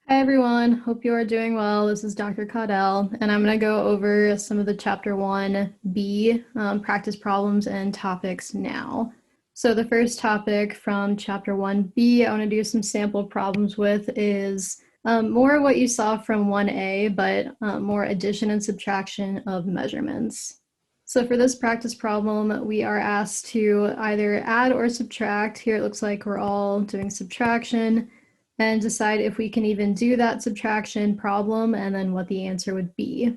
Hi everyone, hope you are doing well. This is Dr. Caudell, and I'm going to go over some of the Chapter 1B practice problems and topics now. So the first topic from Chapter 1B I want to do some sample problems with is more what you saw from 1A, but more addition and subtraction of measurements. So for this practice problem, we are asked to either add or subtract. Here it looks like we're all doing subtraction, and decide if we can even do that subtraction problem and then what the answer would be.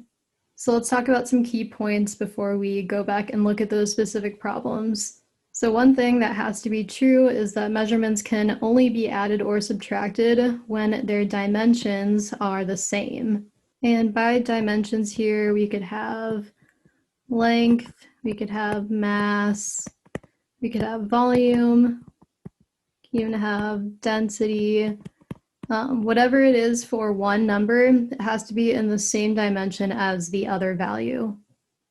So let's talk about some key points before we go back and look at those specific problems. So one thing that has to be true is that measurements can only be added or subtracted when their dimensions are the same. And by dimensions here, we could have length, we could have mass, we could have volume, even have density. Whatever it is for one number, it has to be in the same dimension as the other value.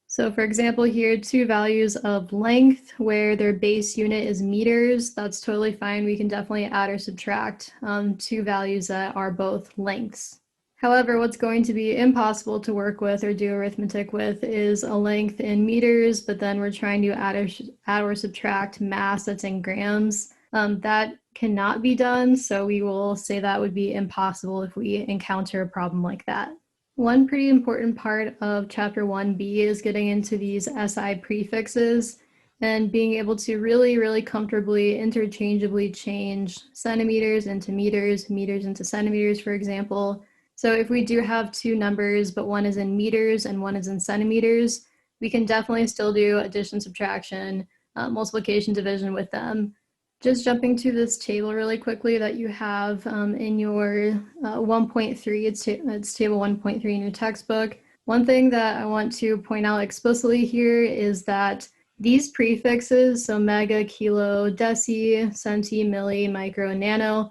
So for example here, two values of length where their base unit is meters, that's totally fine. We can definitely add or subtract two values that are both lengths. However, what's going to be impossible to work with or do arithmetic with is a length in meters, but then we're trying to add or subtract mass that's in grams. That cannot be done, so we will say that would be impossible if we encounter a problem like that. One pretty important part of Chapter 1B is getting into these SI prefixes and being able to really comfortably interchangeably change centimeters into meters, meters into centimeters, for example. So if we do have two numbers, but one is in meters and one is in centimeters, we can definitely still do addition, subtraction, multiplication, division with them. Just jumping to this table really quickly that you have in your 1.3, it's table 1.3 in your textbook. One thing that I want to point out explicitly here is that these prefixes, so mega, kilo, deci, centi, milli, micro, and nano,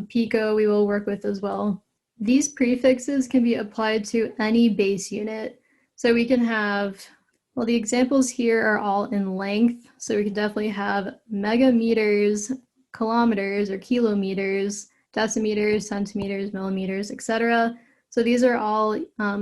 pico, we will work with as well. These prefixes can be applied to any base unit. So we can have, well, the examples here are all in length, so we can definitely have megameters, kilometers or kilometers, decimeters, centimeters, millimeters, etc. So these are all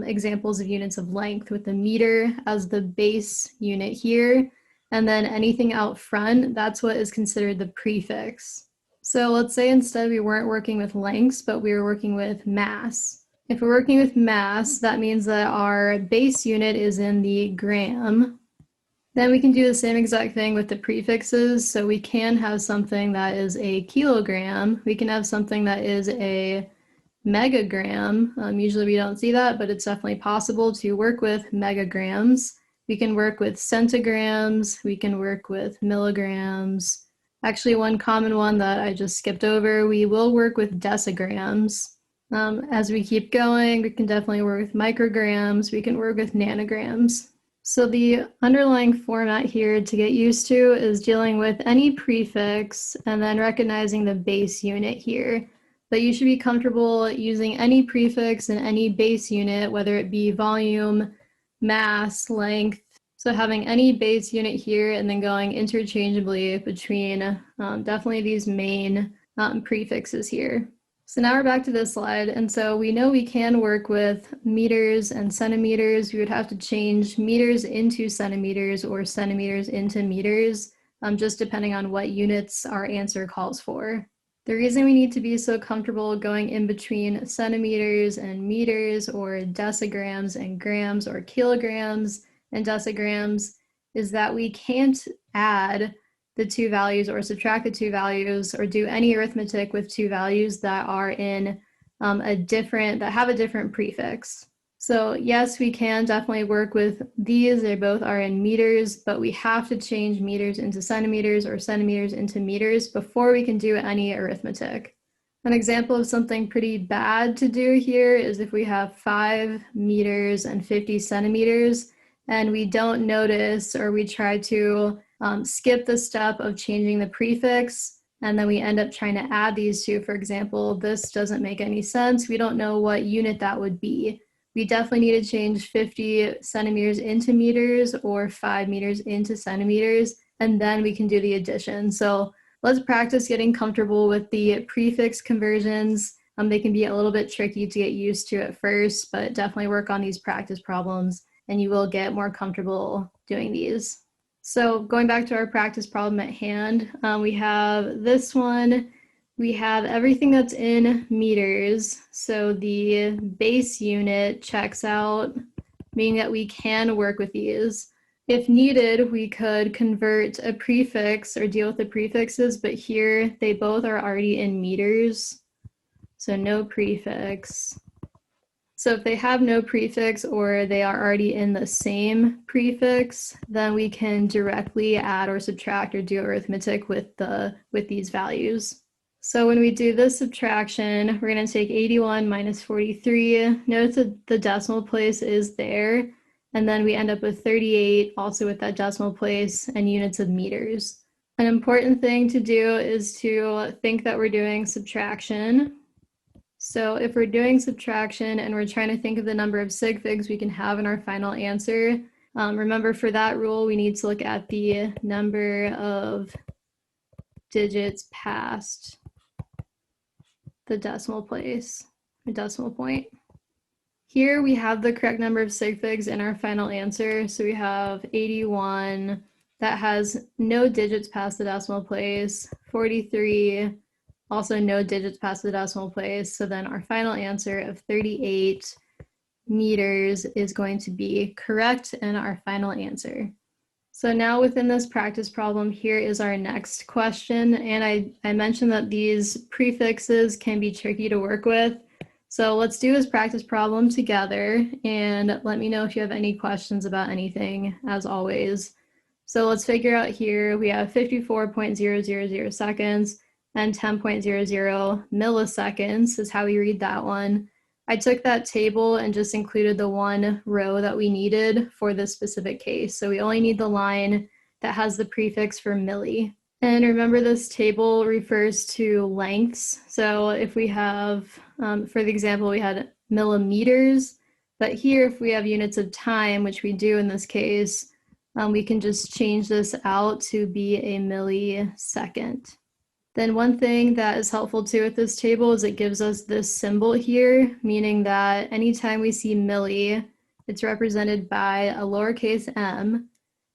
examples of units of length with the meter as the base unit here, and then anything out front, that's what is considered the prefix. So let's say instead we weren't working with lengths, but we were working with mass. If we're working with mass, that means that our base unit is in the gram. Then we can do the same exact thing with the prefixes. So we can have something that is a kilogram. We can have something that is a megagram. Usually we don't see that, but it's definitely possible to work with megagrams. We can work with centigrams. We can work with milligrams. Actually, one common one that I just skipped over, we will work with decigrams. As we keep going, we can definitely work with micrograms, we can work with nanograms. So the underlying format here to get used to is dealing with any prefix and then recognizing the base unit here. But you should be comfortable using any prefix in any base unit, whether it be volume, mass, length. So having any base unit here and then going interchangeably between definitely these main prefixes here. So now we're back to this slide, and so we know we can work with meters and centimeters. We would have to change meters into centimeters or centimeters into meters, just depending on what units our answer calls for. The reason we need to be so comfortable going in between centimeters and meters or decigrams and grams or kilograms and decigrams is that we can't add the two values or subtract the two values or do any arithmetic with two values that are in that have a different prefix. So yes, we can definitely work with these. They both are in meters, but we have to change meters into centimeters or centimeters into meters before we can do any arithmetic. An example of something pretty bad to do here is if we have 5 meters and 50 centimeters and we don't notice or we try to skip the step of changing the prefix, and then we end up trying to add these two. For example, this doesn't make any sense. We don't know what unit that would be. We definitely need to change 50 centimeters into meters or 5 meters into centimeters, and then we can do the addition. So let's practice getting comfortable with the prefix conversions They can be a little bit tricky to get used to at first, but definitely work on these practice problems and you will get more comfortable doing these. So going back to our practice problem at hand, we have this one. We have everything that's in meters. So the base unit checks out, meaning that we can work with these. If needed, we could convert a prefix or deal with the prefixes, but here they both are already in meters. So no prefix. So if they have no prefix or they are already in the same prefix, then we can directly add or subtract or do arithmetic with these values. So when we do this subtraction, we're going to take 81 minus 43. Notice that the decimal place is there. And then we end up with 38, also with that decimal place and units of meters. An important thing to do is to think that we're doing subtraction. So if we're doing subtraction and we're trying to think of the number of sig figs we can have in our final answer, remember for that rule, we need to look at the number of digits past the decimal place, or decimal point. Here we have the correct number of sig figs in our final answer. So we have 81, that has no digits past the decimal place, 43, also no digits past the decimal place. So then our final answer of 38 meters is going to be correct in our final answer. So now within this practice problem, here is our next question. And I mentioned that these prefixes can be tricky to work with. So let's do this practice problem together and let me know if you have any questions about anything, as always. So let's figure out here, we have 54.000 seconds and 10.00 milliseconds is how we read that one. I took that table and just included the one row that we needed for this specific case. So we only need the line that has the prefix for milli. And remember, this table refers to lengths. So if we have, for the example, we had millimeters, but here if we have units of time, which we do in this case, we can just change this out to be a millisecond. Then one thing that is helpful too with this table is it gives us this symbol here, meaning that anytime we see milli, it's represented by a lowercase m.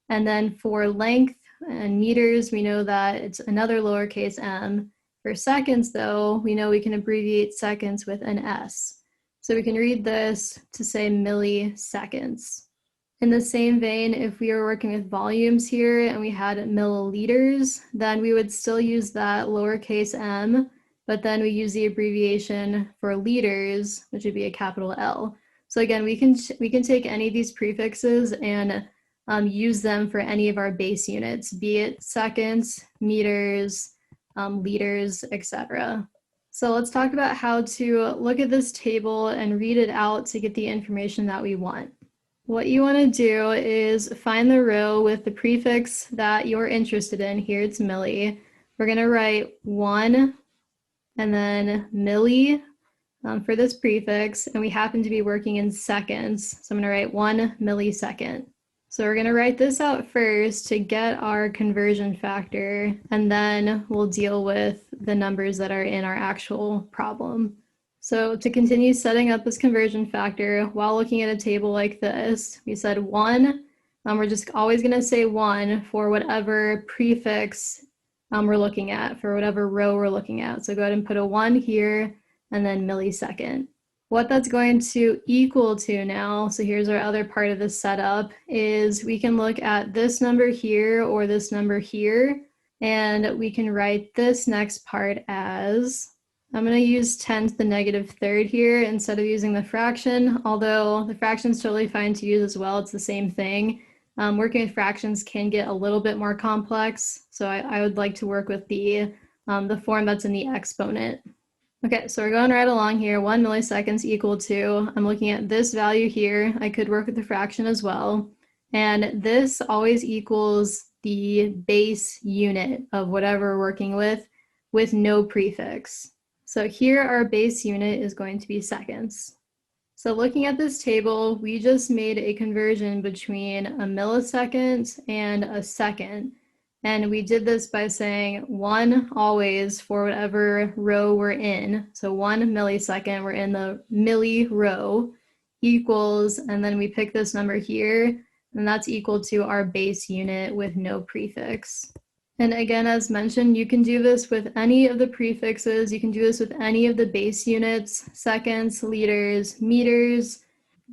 And then for length and meters, we know that it's another lowercase m. For seconds though, we know we can abbreviate seconds with an s. So we can read this to say milliseconds. In the same vein, if we were working with volumes here and we had milliliters, then we would still use that lowercase m, but then we use the abbreviation for liters, which would be a capital L. So again, we can take any of these prefixes and use them for any of our base units, be it seconds, meters, liters, etc. So let's talk about how to look at this table and read it out to get the information that we want. What you want to do is find the row with the prefix that you're interested in. Here it's milli. We're going to write 1 and then milli for this prefix, and we happen to be working in seconds. So I'm going to write 1 millisecond. So we're going to write this out first to get our conversion factor, and then we'll deal with the numbers that are in our actual problem. So to continue setting up this conversion factor while looking at a table like this, we said 1. We're just always going to say 1 for whatever prefix we're looking at, for whatever row we're looking at. So go ahead and put a 1 here and then millisecond. What that's going to equal to now, so here's our other part of the setup, is we can look at this number here or this number here, and we can write this next part as, I'm going to use 10 to the negative third here instead of using the fraction, although the fraction is totally fine to use as well. It's the same thing. Working with fractions can get a little bit more complex, so I would like to work with the form that's in the exponent. Okay, so we're going right along here. 1 milliseconds equal to, I'm looking at this value here. I could work with the fraction as well. And this always equals the base unit of whatever we're working with no prefix. So here our base unit is going to be seconds. So looking at this table, we just made a conversion between a millisecond and a second. And we did this by saying 1 always for whatever row we're in. So 1 millisecond, we're in the milli row, equals, and then we pick this number here, and that's equal to our base unit with no prefix. And again, as mentioned, you can do this with any of the prefixes. You can do this with any of the base units, seconds, liters, meters.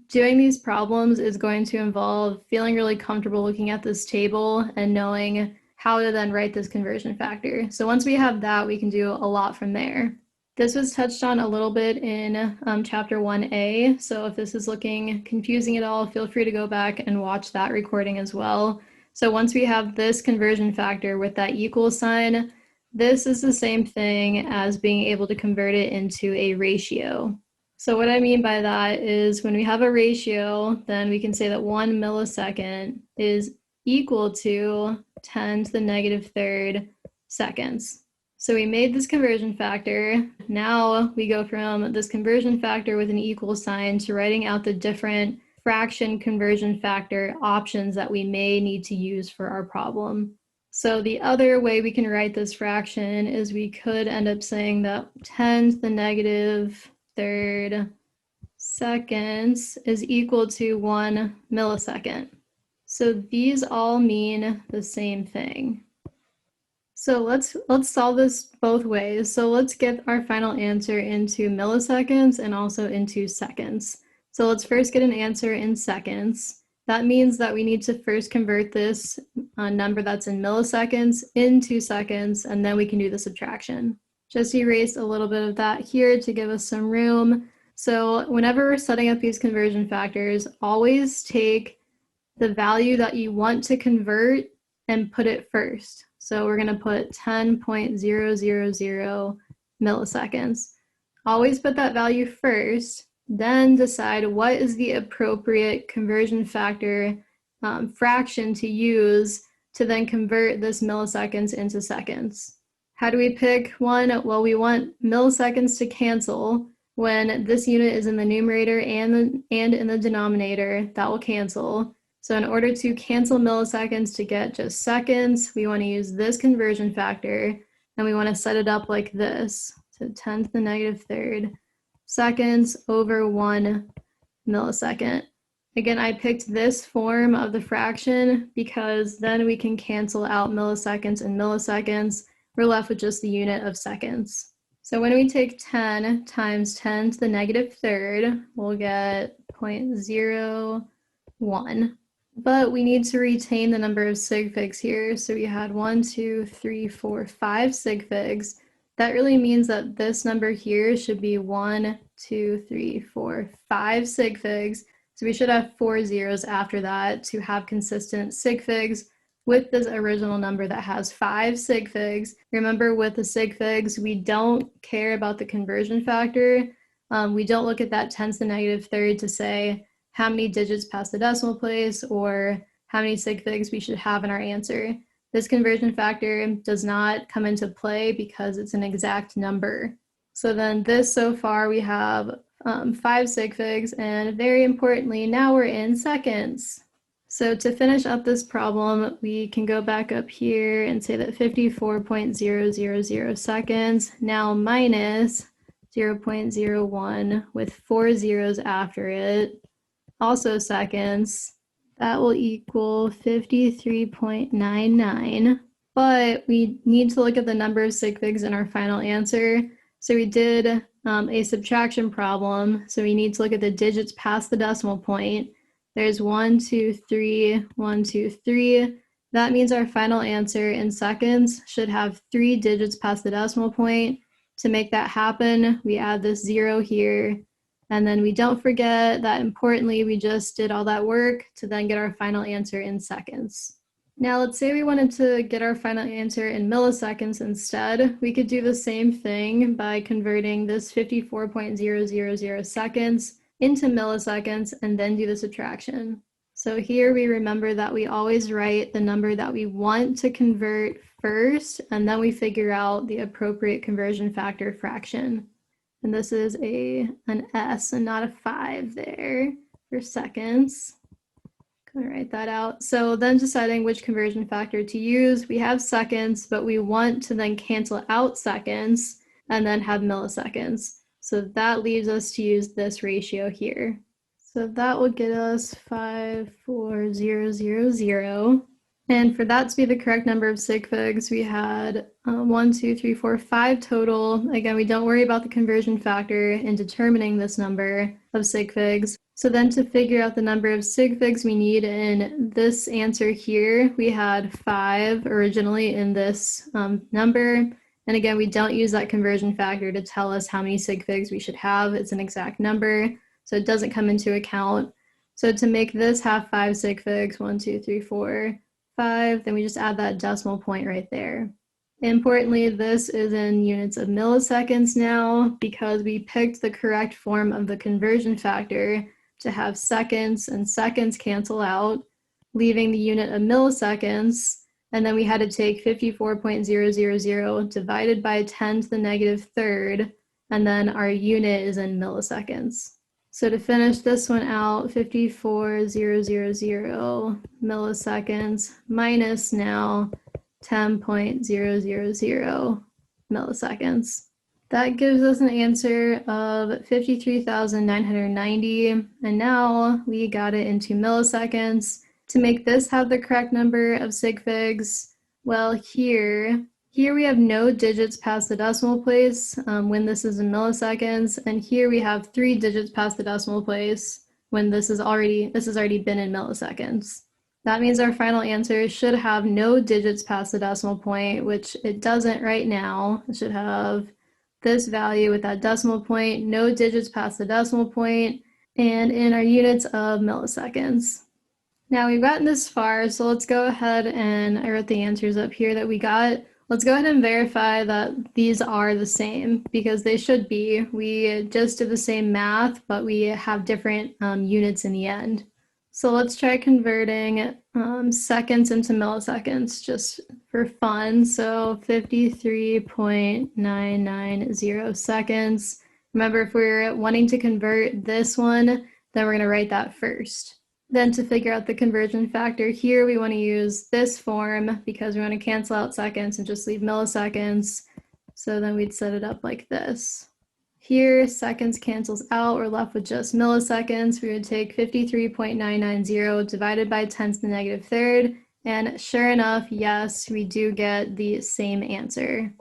Doing these problems is going to involve feeling really comfortable looking at this table and knowing how to then write this conversion factor. So once we have that, we can do a lot from there. This was touched on a little bit in chapter 1A. So if this is looking confusing at all, feel free to go back and watch that recording as well. So once we have this conversion factor with that equal sign, this is the same thing as being able to convert it into a ratio. So what I mean by that is when we have a ratio, then we can say that 1 millisecond is equal to 10 to the negative third seconds. So we made this conversion factor. Now we go from this conversion factor with an equal sign to writing out the different fraction conversion factor options that we may need to use for our problem. So the other way we can write this fraction is we could end up saying that 10 to the negative third seconds is equal to 1 millisecond. So these all mean the same thing. So let's solve this both ways. So let's get our final answer into milliseconds and also into seconds. So let's first get an answer in seconds. That means that we need to first convert this number that's in milliseconds into seconds, and then we can do the subtraction. Just erase a little bit of that here to give us some room. So whenever we're setting up these conversion factors, always take the value that you want to convert and put it first. So we're going to put 10.000 milliseconds. Always put that value first, then decide what is the appropriate conversion factor fraction to use to then convert this milliseconds into seconds. How do we pick one? Well, we want milliseconds to cancel. When this unit is in the numerator and in the denominator, that will cancel. So in order to cancel milliseconds to get just seconds, we want to use this conversion factor, and we want to set it up like this. So 10 to the negative third seconds over 1 millisecond. Again, I picked this form of the fraction because then we can cancel out milliseconds and milliseconds. We're left with just the unit of seconds. So when we take 10 times 10 to the negative third, we'll get 0.01. But we need to retain the number of sig figs here. So we had 1, 2, 3, 4, 5 sig figs. That really means that this number here should be 1, 2, 3, 4, 5 sig figs. So we should have 4 zeros after that to have consistent sig figs with this original number that has 5 sig figs. Remember, with the sig figs, we don't care about the conversion factor. We don't look at that 10 to the negative third to say how many digits past the decimal place or how many sig figs we should have in our answer. This conversion factor does not come into play because it's an exact number. So then this, so far we have 5 sig figs, and very importantly, now we're in seconds. So to finish up this problem, we can go back up here and say that 54.000 seconds now minus 0.01 with 4 zeros after it, also seconds. That will equal 53.99, but we need to look at the number of sig figs in our final answer. So we did a subtraction problem, so we need to look at the digits past the decimal point. There's 1, 2, 3, 1, 2, 3. That means our final answer in seconds should have 3 digits past the decimal point. To make that happen, we add this 0 here. And then we don't forget that, importantly, we just did all that work to then get our final answer in seconds. Now, let's say we wanted to get our final answer in milliseconds instead. We could do the same thing by converting this 54.000 seconds into milliseconds and then do the subtraction. So here we remember that we always write the number that we want to convert first, and then we figure out the appropriate conversion factor fraction. And this is an S and not a 5 there for seconds. I'll write that out. So then deciding which conversion factor to use, we have seconds, but we want to then cancel out seconds and then have milliseconds. So that leaves us to use this ratio here. So that will get us 54000. And for that to be the correct number of sig figs, we had 1, 2, 3, 4, 5 total. Again, we don't worry about the conversion factor in determining this number of sig figs. So then to figure out the number of sig figs we need in this answer here, we had 5 originally in this number. And again, we don't use that conversion factor to tell us how many sig figs we should have. It's an exact number, so it doesn't come into account. So to make this have 5 sig figs, 1, 2, 3, 4, 5, then we just add that decimal point right there. Importantly, this is in units of milliseconds now because we picked the correct form of the conversion factor to have seconds, and seconds cancel out, leaving the unit of milliseconds, and then we had to take 54.000 divided by 10 to the negative third, and then our unit is in milliseconds. So to finish this one out, 54,000 milliseconds minus now 10.000 milliseconds. That gives us an answer of 53,990, and now we got it into milliseconds. To make this have the correct number of sig figs, well, here we have no digits past the decimal place when this is in milliseconds, and here we have 3 digits past the decimal place when this has already been in milliseconds. That means our final answer should have no digits past the decimal point, which it doesn't right now. It should have this value with that decimal point, no digits past the decimal point, and in our units of milliseconds. Now we've gotten this far, so let's go ahead and I wrote the answers up here that we got. Let's go ahead and verify that these are the same because they should be. We just did the same math, but we have different units in the end. So let's try converting seconds into milliseconds just for fun. So 53.990 seconds. Remember, if we're wanting to convert this one, then we're going to write that first. Then to figure out the conversion factor here, we want to use this form because we want to cancel out seconds and just leave milliseconds. So then we'd set it up like this. Here, seconds cancels out. We're left with just milliseconds. We would take 53.990 divided by 10 to the negative third. And sure enough, yes, we do get the same answer.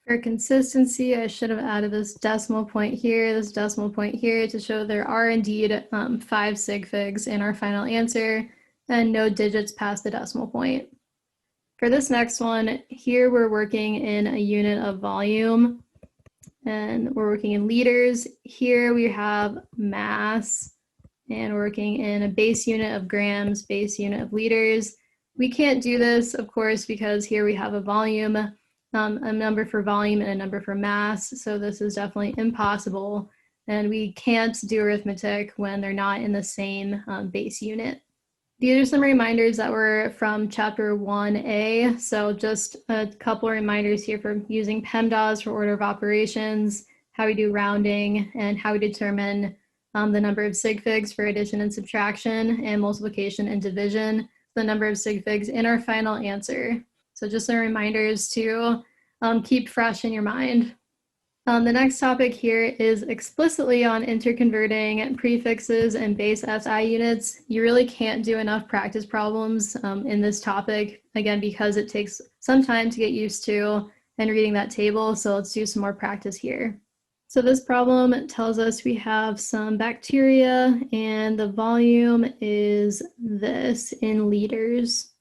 For consistency, I should have added this decimal point here to show there are indeed 5 sig figs in our final answer and no digits past the decimal point. For this next one, here we're working in a unit of volume and we're working in liters. Here we have mass and we're working in a base unit of grams, base unit of liters. We can't do this, of course, because here we have a volume, a number for volume and a number for mass, so this is definitely impossible, and we can't do arithmetic when they're not in the same base unit. These are some reminders that were from chapter 1A, so just a couple of reminders here for using PEMDAS for order of operations, how we do rounding, and how we determine the number of sig figs for addition and subtraction, and multiplication and division, the number of sig figs in our final answer. So just some reminders to keep fresh in your mind. The next topic here is explicitly on interconverting prefixes and base SI units. You really can't do enough practice problems in this topic, again, because it takes some time to get used to and reading that table. So let's do some more practice here. So this problem tells us we have some bacteria and the volume is this in liters.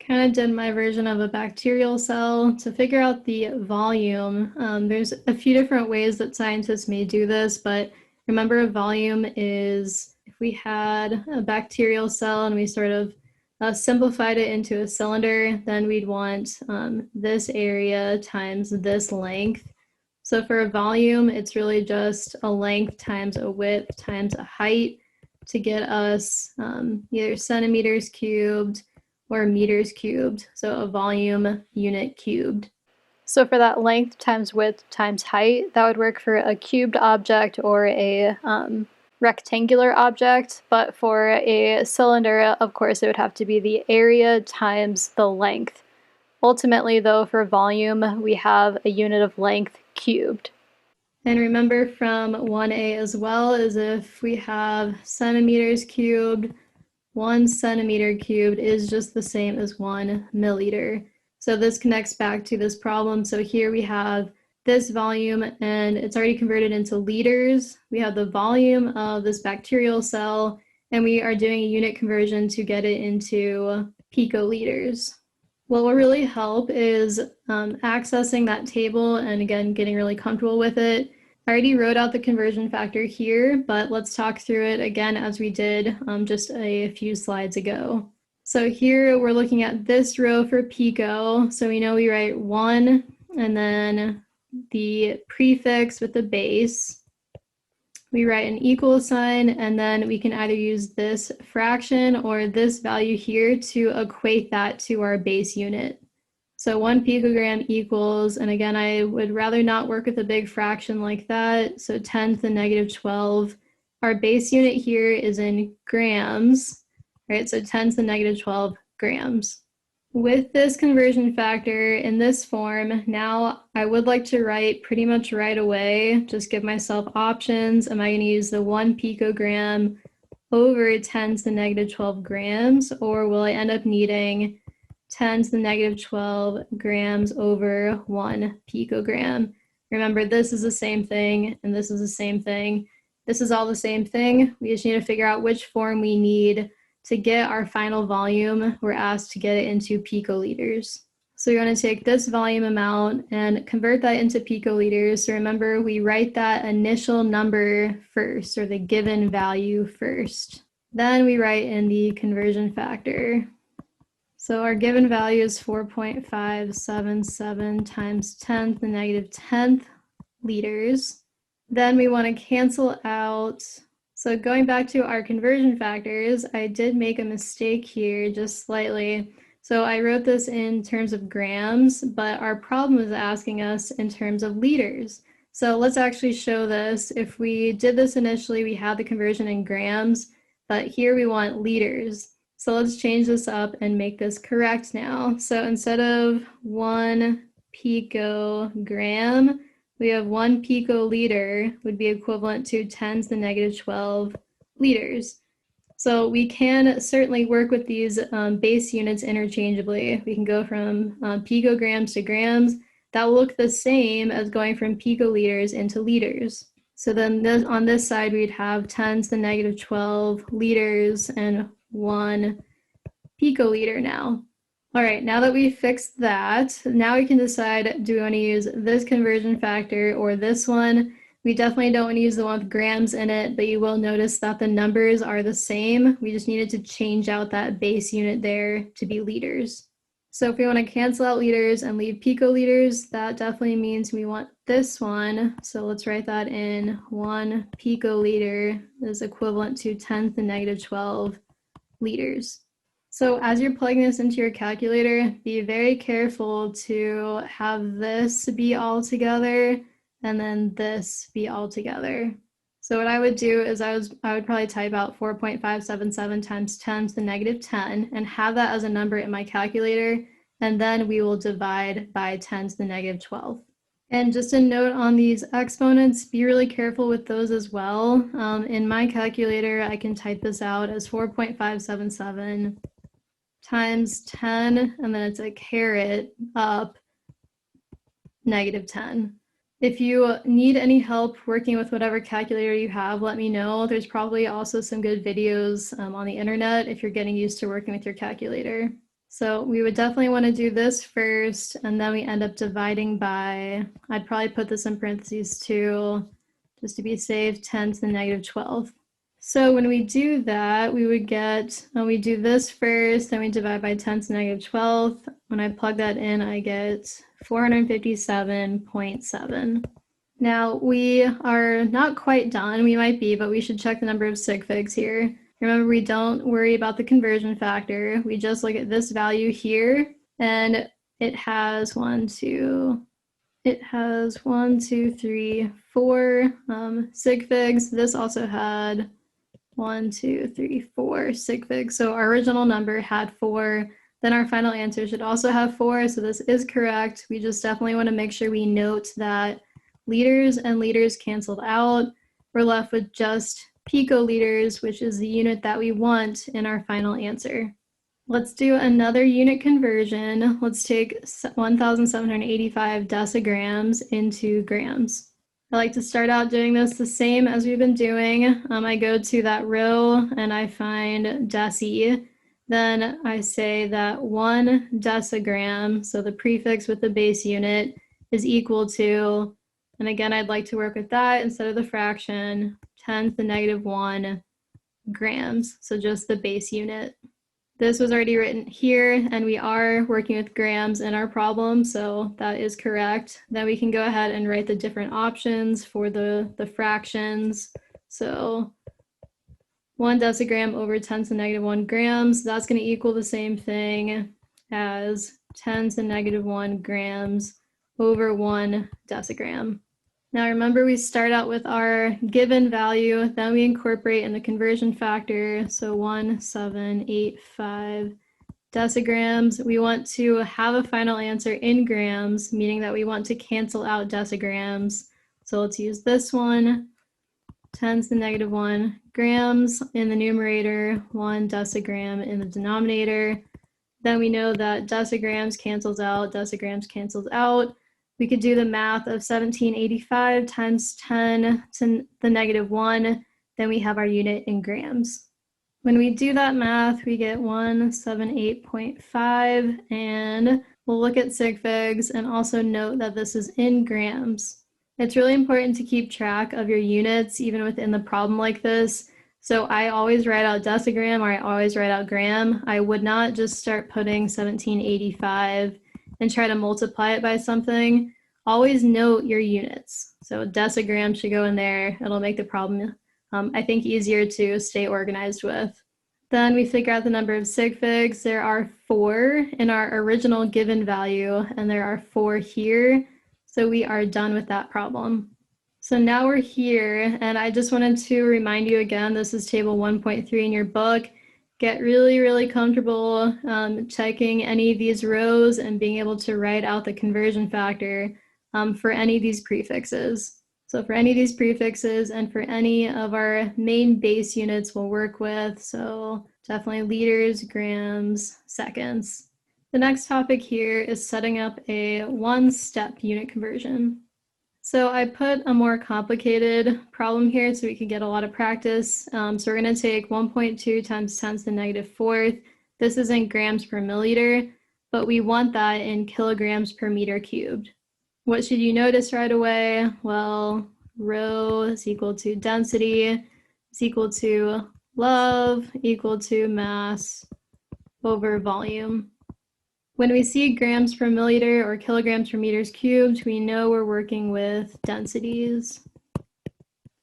Kind of did my version of a bacterial cell. To figure out the volume, there's a few different ways that scientists may do this, but remember a volume is if we had a bacterial cell and we sort of simplified it into a cylinder, then we'd want this area times this length. So for a volume, it's really just a length times a width times a height to get us either centimeters cubed or meters cubed, so a volume unit cubed. So for that length times width times height, that would work for a cubed object or a rectangular object, but for a cylinder, of course, it would have to be the area times the length. Ultimately, though, for volume, we have a unit of length cubed. And remember from 1a as well, is if we have centimeters cubed, 1 centimeter cubed is just the same as 1 milliliter. So this connects back to this problem. So here we have this volume, and it's already converted into liters. We have the volume of this bacterial cell, and we are doing a unit conversion to get it into picoliters. What will really help is accessing that table and, again, getting really comfortable with it. I already wrote out the conversion factor here, but let's talk through it again as we did just a few slides ago. So here we're looking at this row for pico. So we know we write 1 and then the prefix with the base. We write an equal sign, and then we can either use this fraction or this value here to equate that to our base unit. So 1 picogram equals, and again, I would rather not work with a big fraction like that, so 10 to the negative 12. Our base unit here is in grams, right? So 10 to the negative 12 grams. With this conversion factor in this form, now I would like to write pretty much right away, just give myself options. Am I going to use the 1 picogram over 10 to the negative 12 grams, or will I end up needing 10 to the negative 12 grams over 1 picogram? Remember, this is the same thing, and this is the same thing. This is all the same thing. We just need to figure out which form we need to get our final volume. We're asked to get it into picoliters. So you're going to take this volume amount and convert that into picoliters. So remember, we write that initial number first, or the given value first. Then we write in the conversion factor. So our given value is 4.577 times 10 to the negative 10th liters. Then we want to cancel out. So going back to our conversion factors, I did make a mistake here just slightly. So I wrote this in terms of grams, but our problem is asking us in terms of liters. So let's actually show this. If we did this initially, we had the conversion in grams, but here we want liters. So let's change this up and make this correct now. So instead of 1 picogram, we have 1 picoliter would be equivalent to 10 to the negative 12 liters. So we can certainly work with these base units interchangeably. We can go from picograms to grams. That will look the same as going from picoliters into liters. So then on this side, we'd have 10 to the negative 12 liters and 1 picoliter now. All right, now that we've fixed that, now we can decide, do we want to use this conversion factor or this one? We definitely don't want to use the one with grams in it, but you will notice that the numbers are the same. We just needed to change out that base unit there to be liters. So if we want to cancel out liters and leave picoliters, that definitely means we want this one. So let's write that in. 1 picoliter is equivalent to 10 to the negative 12 liters. So as you're plugging this into your calculator, be very careful to have this be all together and then this be all together. So what I would do is I would probably type out 4.577 times 10 to the negative 10 and have that as a number in my calculator, and then we will divide by 10 to the negative 12. And just a note on these exponents, be really careful with those as well. In my calculator, I can type this out as 4.577 times 10, and then it's a caret up negative 10. If you need any help working with whatever calculator you have, let me know. There's probably also some good videos on the internet if you're getting used to working with your calculator. So we would definitely want to do this first, and then we end up dividing by, I'd probably put this in parentheses too, just to be safe, 10 to the negative 12. So when we do that, we would get, we do this first, then we divide by 10 to the negative 12. When I plug that in, I get 457.7. Now we are not quite done, we might be, but we should check the number of sig figs here. Remember, we don't worry about the conversion factor. We just look at this value here, and it has 1, 2, It has 1, 2, 3, 4 sig figs. This also had 1, 2, 3, 4 sig figs. So our original number had 4. Then our final answer should also have 4. So this is correct. We just definitely want to make sure we note that liters and liters canceled out. We're left with just picoliters, which is the unit that we want in our final answer. Let's do another unit conversion. Let's take 1,785 decigrams into grams. I like to start out doing this the same as we've been doing. I go to that row and I find deci. Then I say that 1 decigram, so the prefix with the base unit, is equal to, and again, I'd like to work with that instead of the fraction, 10 to the negative 1 grams, so just the base unit. This was already written here, and we are working with grams in our problem, so that is correct. Then we can go ahead and write the different options for the fractions. So 1 decigram over 10 to the negative 1 grams, that's going to equal the same thing as 10 to the negative 1 grams over 1 decigram. Now remember, we start out with our given value, then we incorporate in the conversion factor, so 1,785 decigrams. We want to have a final answer in grams, meaning that we want to cancel out decigrams. So let's use this one, 10 to the negative 1 grams in the numerator, 1 decigram in the denominator. Then we know that decigrams cancels out. We could do the math of 1785 times 10 to the negative 1. Then we have our unit in grams. When we do that math, we get 178.5, and we'll look at sig figs and also note that this is in grams. It's really important to keep track of your units even within the problem like this. So I always write out decigram or I always write out gram. I would not just start putting 1785 and try to multiply it by something. Always note your units. So decigram should go in there. It'll make the problem, I think, easier to stay organized with. Then we figure out the number of sig figs. There are 4 in our original given value, and there are 4 here. So we are done with that problem. So now we're here, and I just wanted to remind you again, this is table 1.3 in your book. Get really, really comfortable checking any of these rows and being able to write out the conversion factor for any of these prefixes. So for any of these prefixes and for any of our main base units we'll work with, so definitely liters, grams, seconds. The next topic here is setting up a one-step unit conversion. So I put a more complicated problem here so we can get a lot of practice. So we're going to take 1.2 times 10 to the negative 4th. This is in grams per milliliter, but we want that in kilograms per meter cubed. What should you notice right away? Well, rho is equal to density is equal to love equal to mass over volume. When we see grams per milliliter or kilograms per meters cubed, we know we're working with densities.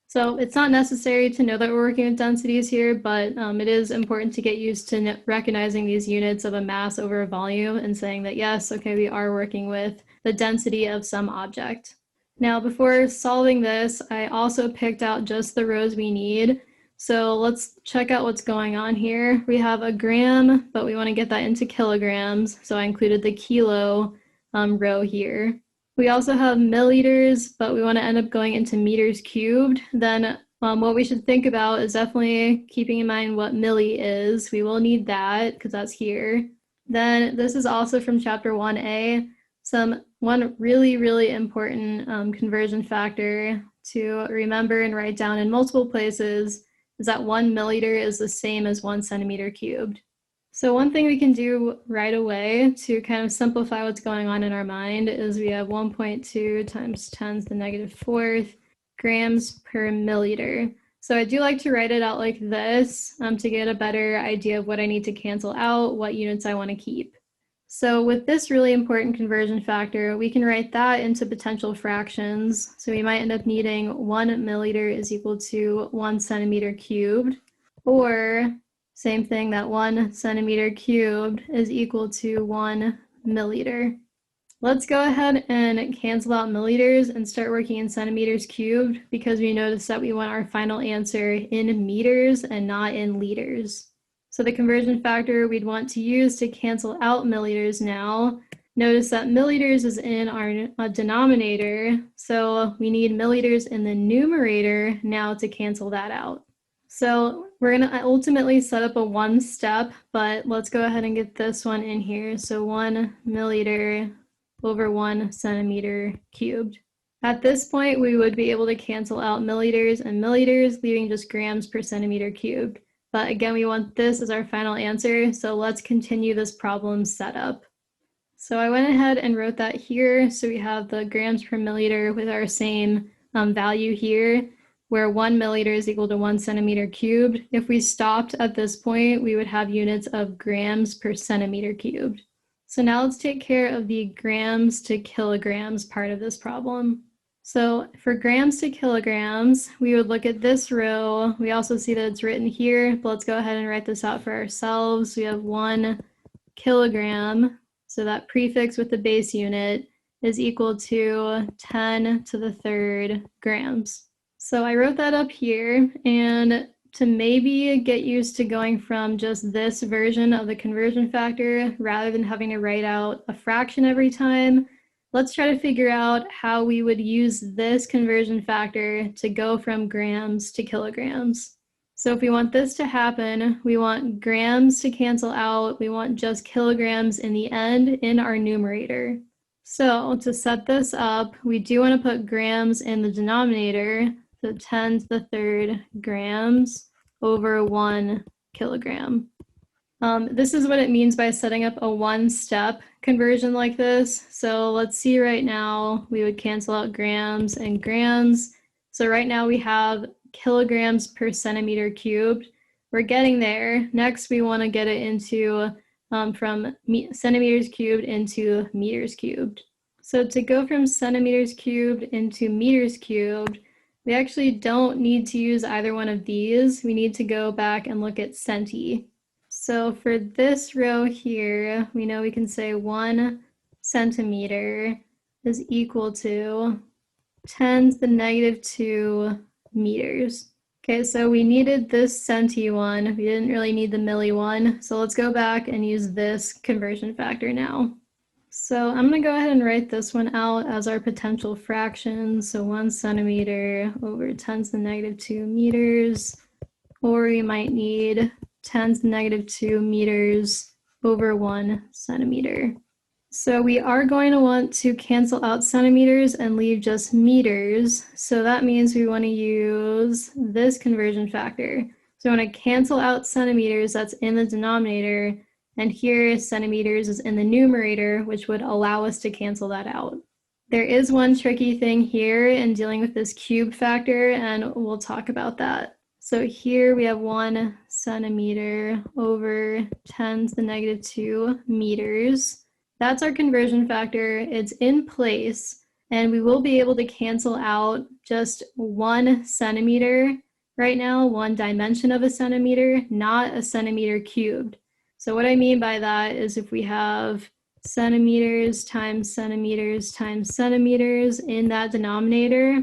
So it's not necessary to know that we're working with densities here, but it is important to get used to recognizing these units of a mass over a volume and saying that, yes, okay, we are working with the density of some object. Now, before solving this, I also picked out just the rows we need. So let's check out what's going on here. We have a gram, but we want to get that into kilograms. So I included the kilo row here. We also have milliliters, but we want to end up going into meters cubed. Then what we should think about is definitely keeping in mind what milli is. We will need that because that's here. Then this is also from chapter 1A. One really, really important conversion factor to remember and write down in multiple places is that 1 milliliter is the same as 1 centimeter cubed. So one thing we can do right away to kind of simplify what's going on in our mind is we have 1.2 times 10 to the negative 4th grams per milliliter. So I do like to write it out like this to get a better idea of what I need to cancel out, what units I want to keep. So with this really important conversion factor, we can write that into potential fractions. So we might end up needing 1 milliliter is equal to 1 centimeter cubed, or same thing, that 1 centimeter cubed is equal to 1 milliliter. Let's go ahead and cancel out milliliters and start working in centimeters cubed because we noticed that we want our final answer in meters and not in liters. So the conversion factor we'd want to use to cancel out milliliters now. Notice that milliliters is in our denominator, so we need milliliters in the numerator now to cancel that out. So we're going to ultimately set up a one step, but let's go ahead and get this one in here. So 1 milliliter over 1 centimeter cubed. At this point, we would be able to cancel out milliliters and milliliters, leaving just grams per centimeter cubed. But again, we want this as our final answer, so let's continue this problem setup. So I went ahead and wrote that here, so we have the grams per milliliter with our same value here, where 1 milliliter is equal to 1 centimeter cubed. If we stopped at this point, we would have units of grams per centimeter cubed. So now let's take care of the grams to kilograms part of this problem. So for grams to kilograms, we would look at this row. We also see that it's written here, but let's go ahead and write this out for ourselves. We have 1 kilogram, so that prefix with the base unit is equal to 10 to the third grams. So I wrote that up here, and to maybe get used to going from just this version of the conversion factor rather than having to write out a fraction every time, let's try to figure out how we would use this conversion factor to go from grams to kilograms. So if we want this to happen, we want grams to cancel out, we want just kilograms in the end in our numerator. So to set this up, we do want to put grams in the denominator, so 10 to the third grams over 1 kilogram. This is what it means by setting up a one-step conversion like this. So let's see right now, we would cancel out grams and grams. So right now we have kilograms per centimeter cubed. We're getting there. Next, we want to get it into from centimeters cubed into meters cubed. So to go from centimeters cubed into meters cubed, we actually don't need to use either one of these. We need to go back and look at centi. So for this row here, we know we can say 1 centimeter is equal to 10 to the negative 2 meters. Okay, so we needed this centi one. We didn't really need the milli one. So let's go back and use this conversion factor now. So I'm going to go ahead and write this one out as our potential fraction. So 1 centimeter over 10 to the negative 2 meters, or we might need 10 to the negative 2 meters over 1 centimeter. So we are going to want to cancel out centimeters and leave just meters. So that means we want to use this conversion factor. So we want to cancel out centimeters, that's in the denominator, and here centimeters is in the numerator, which would allow us to cancel that out. There is one tricky thing here in dealing with this cube factor, and we'll talk about that. So here we have 1 centimeter over 10 to the negative 2 meters. That's our conversion factor. It's in place, and we will be able to cancel out just 1 centimeter right now, 1 dimension of a centimeter, not a centimeter cubed. So what I mean by that is if we have centimeters times centimeters times centimeters in that denominator,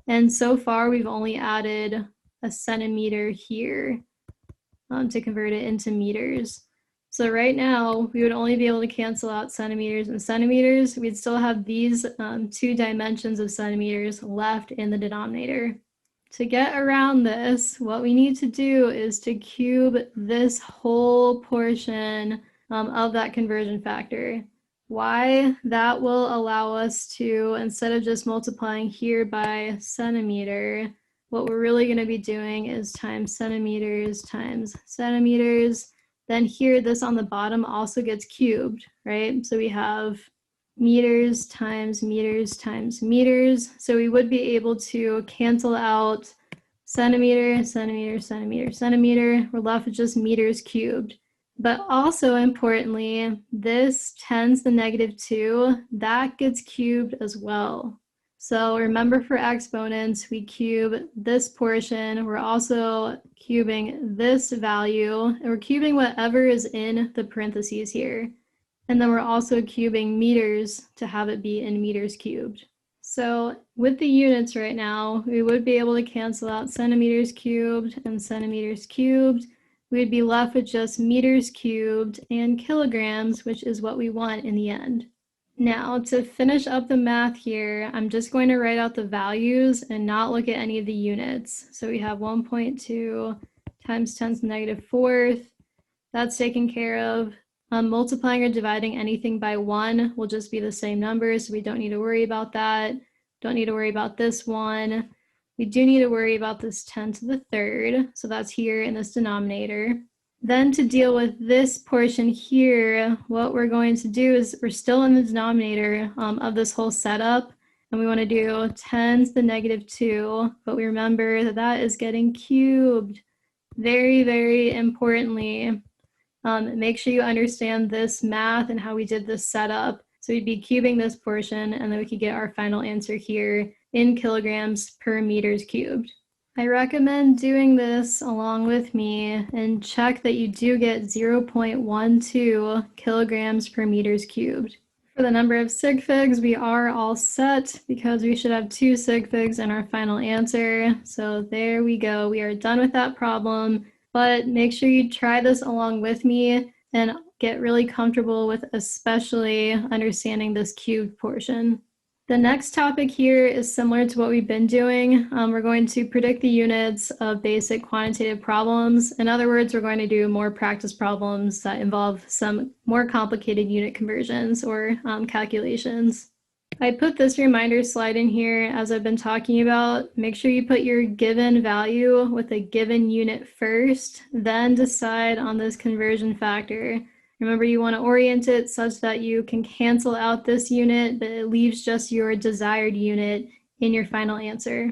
and so far we've only added a centimeter here to convert it into meters. So right now, we would only be able to cancel out centimeters and centimeters. We'd still have these 2 dimensions of centimeters left in the denominator. To get around this, what we need to do is to cube this whole portion of that conversion factor. Why? That will allow us to, instead of just multiplying here by centimeter, what we're really going to be doing is times centimeters times centimeters. Then here, this on the bottom also gets cubed, right? So we have meters times meters times meters. So we would be able to cancel out centimeter, centimeter, centimeter, centimeter. We're left with just meters cubed. But also importantly, this 10 to the negative 2, that gets cubed as well. So remember for exponents, we cube this portion. We're also cubing this value, and we're cubing whatever is in the parentheses here. And then we're also cubing meters to have it be in meters cubed. So with the units right now, we would be able to cancel out centimeters cubed and centimeters cubed. We'd be left with just meters cubed and kilograms, which is what we want in the end. Now, to finish up the math here, I'm just going to write out the values and not look at any of the units. So we have 1.2 times 10 to the negative fourth. That's taken care of. Multiplying or dividing anything by 1 will just be the same number, so we don't need to worry about that. Don't need to worry about this one. We do need to worry about this 10 to the third, so that's here in this denominator. Then to deal with this portion here, what we're going to do is we're still in the denominator of this whole setup, and we want to do 10 to the negative 2, but we remember that that is getting cubed. Very, very importantly, make sure you understand this math and how we did this setup. So we'd be cubing this portion, and then we could get our final answer here in kilograms per meters cubed. I recommend doing this along with me and check that you do get 0.12 kilograms per meters cubed. For the number of sig figs, we are all set because we should have 2 sig figs in our final answer. So there we go. We are done with that problem, but make sure you try this along with me and get really comfortable with especially understanding this cubed portion. The next topic here is similar to what we've been doing. We're going to predict the units of basic quantitative problems. In other words, we're going to do more practice problems that involve some more complicated unit conversions or calculations. I put this reminder slide in here as I've been talking about. Make sure you put your given value with a given unit first, then decide on this conversion factor. Remember, you want to orient it such that you can cancel out this unit, but it leaves just your desired unit in your final answer.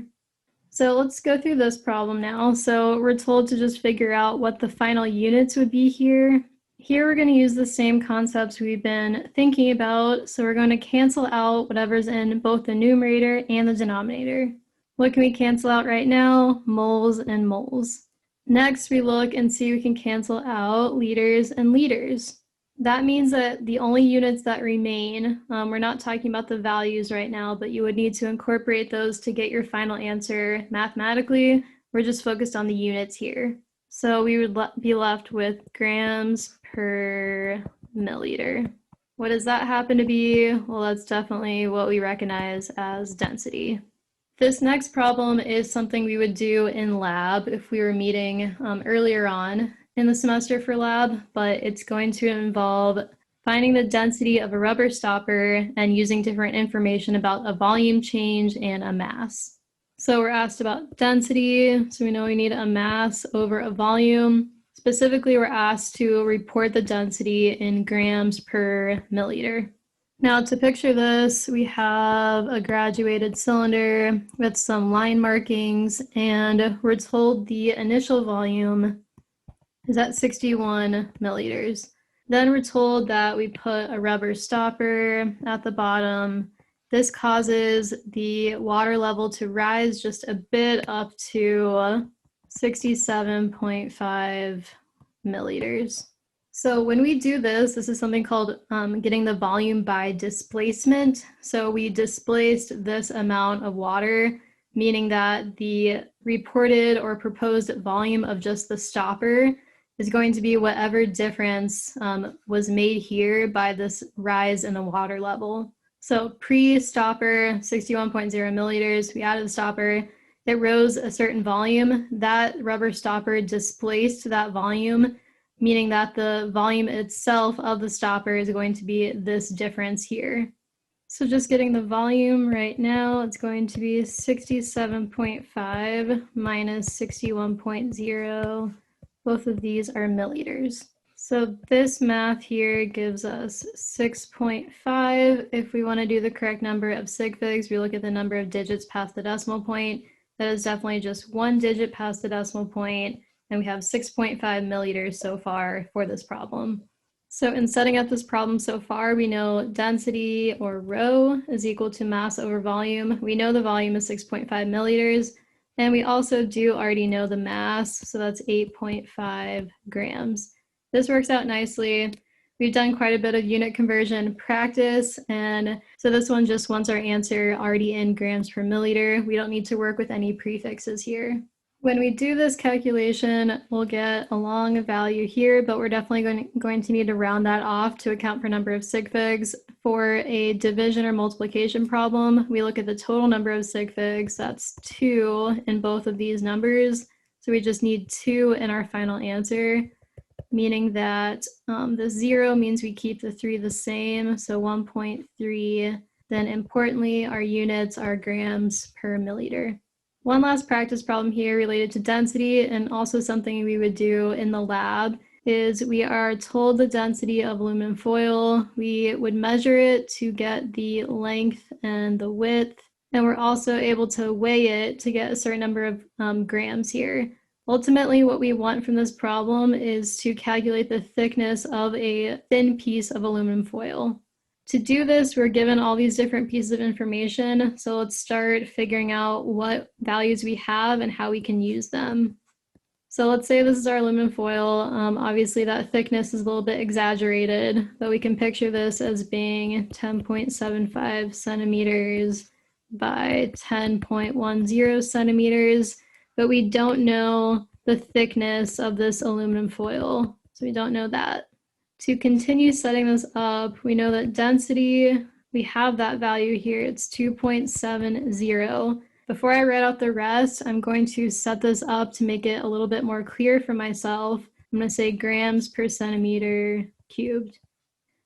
So let's go through this problem now. So we're told to just figure out what the final units would be here. Here we're going to use the same concepts we've been thinking about. So we're going to cancel out whatever's in both the numerator and the denominator. What can we cancel out right now? Moles and moles. Next, we look and see we can cancel out liters and liters. That means that the only units that remain, we're not talking about the values right now, but you would need to incorporate those to get your final answer mathematically. We're just focused on the units here. So we would be left with grams per milliliter. What does that happen to be? Well, that's definitely what we recognize as density. This next problem is something we would do in lab if we were meeting earlier on in the semester for lab, but it's going to involve finding the density of a rubber stopper and using different information about a volume change and a mass. So we're asked about density, so we know we need a mass over a volume. Specifically, we're asked to report the density in grams per milliliter. Now to picture this, we have a graduated cylinder with some line markings, and we're told the initial volume is at 61 milliliters. Then we're told that we put a rubber stopper at the bottom. This causes the water level to rise just a bit up to 67.5 milliliters. So when we do this, this is something called getting the volume by displacement. So we displaced this amount of water, meaning that the reported or proposed volume of just the stopper is going to be whatever difference was made here by this rise in the water level. So pre-stopper, 61.0 milliliters, we added the stopper, it rose a certain volume. That rubber stopper displaced that volume, meaning that the volume itself of the stopper is going to be this difference here. So just getting the volume right now, it's going to be 67.5 minus 61.0. Both of these are milliliters. So this math here gives us 6.5. If we want to do the correct number of sig figs, we look at the number of digits past the decimal point. That is definitely just one digit past the decimal point. And we have 6.5 milliliters so far for this problem. So in setting up this problem so far, we know density, or rho, is equal to mass over volume. We know the volume is 6.5 milliliters, and we also do already know the mass, so that's 8.5 grams. This works out nicely. We've done quite a bit of unit conversion practice, and so this one just wants our answer already in grams per milliliter. We don't need to work with any prefixes here. When we do this calculation, we'll get a long value here, but we're definitely going to need to round that off to account for number of sig figs. For a division or multiplication problem, we look at the total number of sig figs. That's 2 in both of these numbers. So we just need 2 in our final answer, meaning that the 0 means we keep the 3 the same, so 1.3. Then importantly, our units are grams per milliliter. One last practice problem here related to density, and also something we would do in the lab, is we are told the density of aluminum foil. We would measure it to get the length and the width, and we're also able to weigh it to get a certain number of grams here. Ultimately, what we want from this problem is to calculate the thickness of a thin piece of aluminum foil. To do this, we're given all these different pieces of information. So let's start figuring out what values we have and how we can use them. So let's say this is our aluminum foil. Obviously that thickness is a little bit exaggerated, but we can picture this as being 10.75 centimeters by 10.10 centimeters, but we don't know the thickness of this aluminum foil. So we don't know that. To continue setting this up, we know that density, we have that value here, it's 2.70. Before I write out the rest, I'm going to set this up to make it a little bit more clear for myself. I'm going to say grams per centimeter cubed.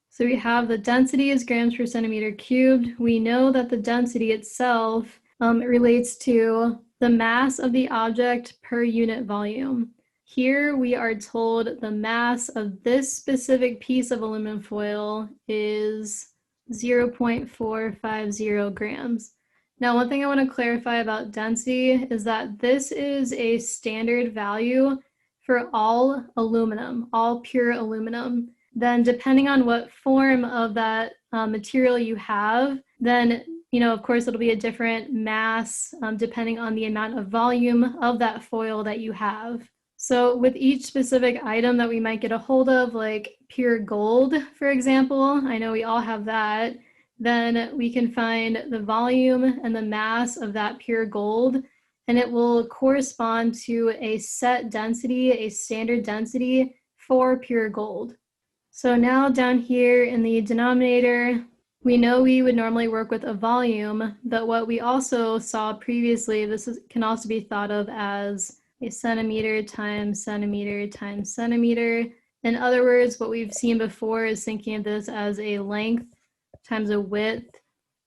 So we have the density is grams per centimeter cubed. We know that the density itself relates to the mass of the object per unit volume. Here we are told the mass of this specific piece of aluminum foil is 0.450 grams. Now, one thing I want to clarify about density is that this is a standard value for all aluminum, all pure aluminum. Then depending on what form of that material you have, then of course, it'll be a different mass depending on the amount of volume of that foil that you have. So with each specific item that we might get a hold of, like pure gold, for example, I know we all have that, then we can find the volume and the mass of that pure gold, and it will correspond to a set density, a standard density for pure gold. So now down here in the denominator, we know we would normally work with a volume, but what we also saw previously, can also be thought of as a centimeter times centimeter times centimeter. In other words, what we've seen before is thinking of this as a length times a width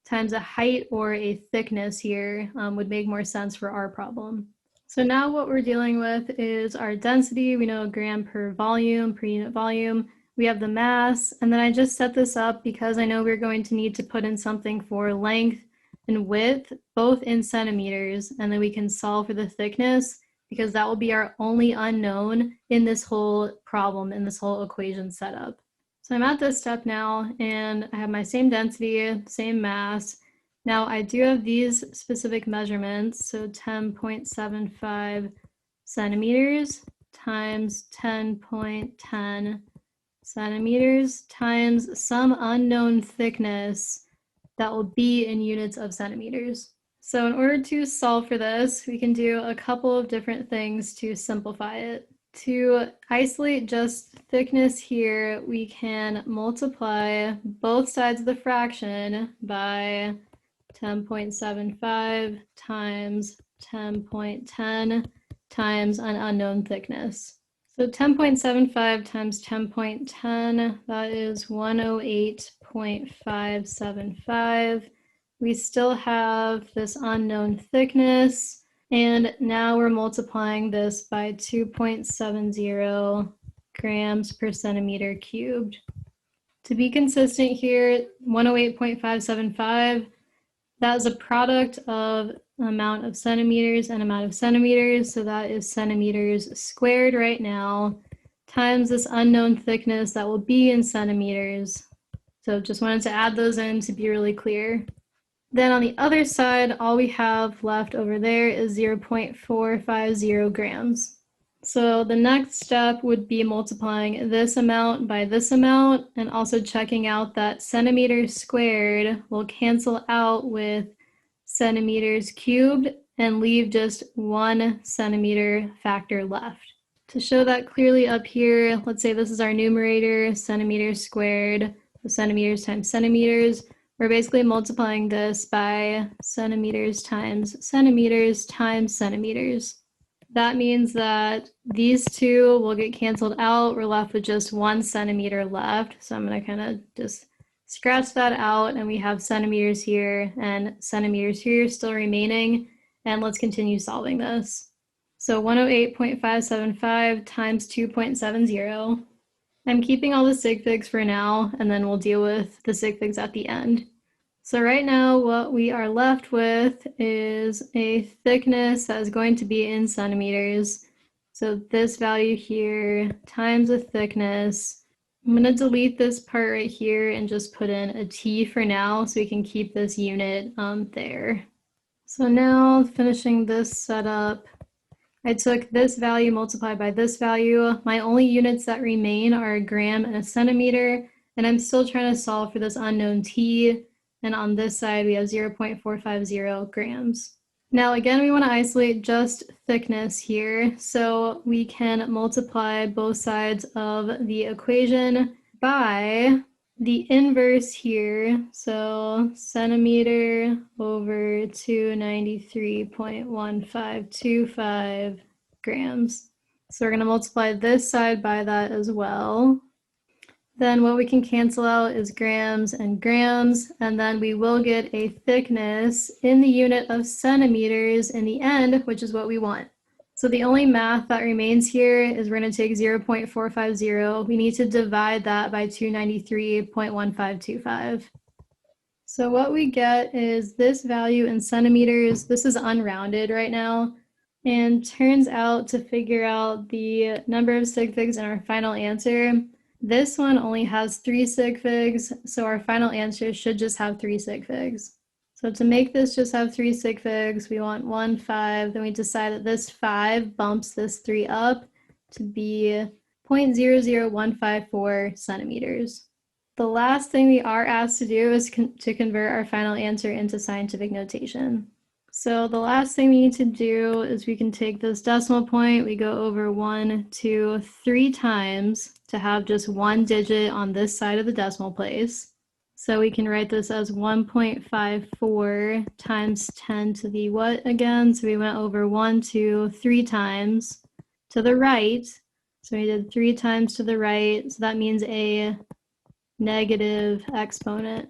times a height or a thickness here would make more sense for our problem. So now what we're dealing with is our density. We know gram per volume, per unit volume. We have the mass, and then I just set this up because I know we're going to need to put in something for length and width, both in centimeters, and then we can solve for the thickness, because that will be our only unknown in this whole problem, in this whole equation setup. So I'm at this step now, and I have my same density, same mass. Now I do have these specific measurements, so 10.75 centimeters times 10.10 centimeters times some unknown thickness that will be in units of centimeters. So in order to solve for this, we can do a couple of different things to simplify it. To isolate just thickness here, we can multiply both sides of the fraction by 10.75 times 10.10 times an unknown thickness. So 10.75 times 10.10, that is 108.575. We still have this unknown thickness, and now we're multiplying this by 2.70 grams per centimeter cubed. To be consistent here, 108.575, that is a product of amount of centimeters and amount of centimeters, so that is centimeters squared right now, times this unknown thickness that will be in centimeters. So just wanted to add those in to be really clear. Then on the other side, all we have left over there is 0.450 grams. So the next step would be multiplying this amount by this amount and also checking out that centimeters squared will cancel out with centimeters cubed and leave just 1 centimeter factor left. To show that clearly up here, let's say this is our numerator, centimeters squared, so centimeters times centimeters. We're basically multiplying this by centimeters times centimeters times centimeters. That means that these two will get canceled out. We're left with just 1 centimeter left. So I'm going to kind of just scratch that out, and we have centimeters here and centimeters here still remaining. And let's continue solving this. So 108.575 times 2.70. I'm keeping all the sig figs for now, and then we'll deal with the sig figs at the end. So right now what we are left with is a thickness that is going to be in centimeters. So this value here times the thickness. I'm going to delete this part right here and just put in a T for now so we can keep this unit there. So now finishing this setup, I took this value multiplied by this value. My only units that remain are a gram and a centimeter, and I'm still trying to solve for this unknown T. And on this side, we have 0.450 grams. Now, again, we want to isolate just thickness here. So we can multiply both sides of the equation by the inverse here. So centimeter over 293.1525 grams. So we're going to multiply this side by that as well. Then what we can cancel out is grams and grams, and then we will get a thickness in the unit of centimeters in the end, which is what we want. So the only math that remains here is we're going to take 0.450. We need to divide that by 293.1525. So what we get is this value in centimeters. This is unrounded right now, and turns out to figure out the number of sig figs in our final answer. This one only has 3 sig figs, so our final answer should just have 3 sig figs. So to make this just have 3 sig figs, we want 1, 5, then we decide that this 5 bumps this 3 up to be 0.00154 centimeters. The last thing we are asked to do is to convert our final answer into scientific notation. So the last thing we need to do is we can take this decimal point, we go over 1, 2, 3 times to have just 1 digit on this side of the decimal place. So we can write this as 1.54 times 10 to the what again? So we went over 1, 2, 3 times to the right. So we did 3 times to the right. So that means a negative exponent.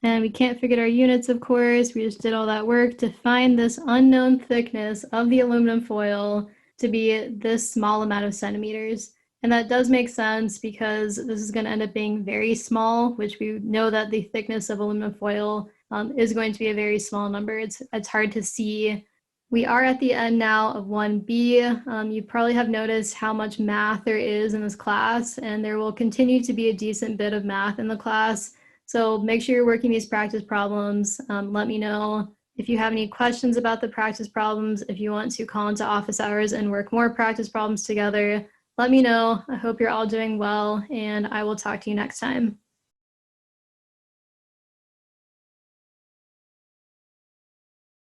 And we can't forget our units, of course. We just did all that work to find this unknown thickness of the aluminum foil to be this small amount of centimeters. And that does make sense because this is going to end up being very small, which we know that the thickness of aluminum foil is going to be a very small number. It's hard to see. We are at the end now of 1B. You probably have noticed how much math there is in this class, and there will continue to be a decent bit of math in the class. So make sure you're working these practice problems. Let me know if you have any questions about the practice problems. If you want to call into office hours and work more practice problems together, let me know. I hope you're all doing well, and I will talk to you next time.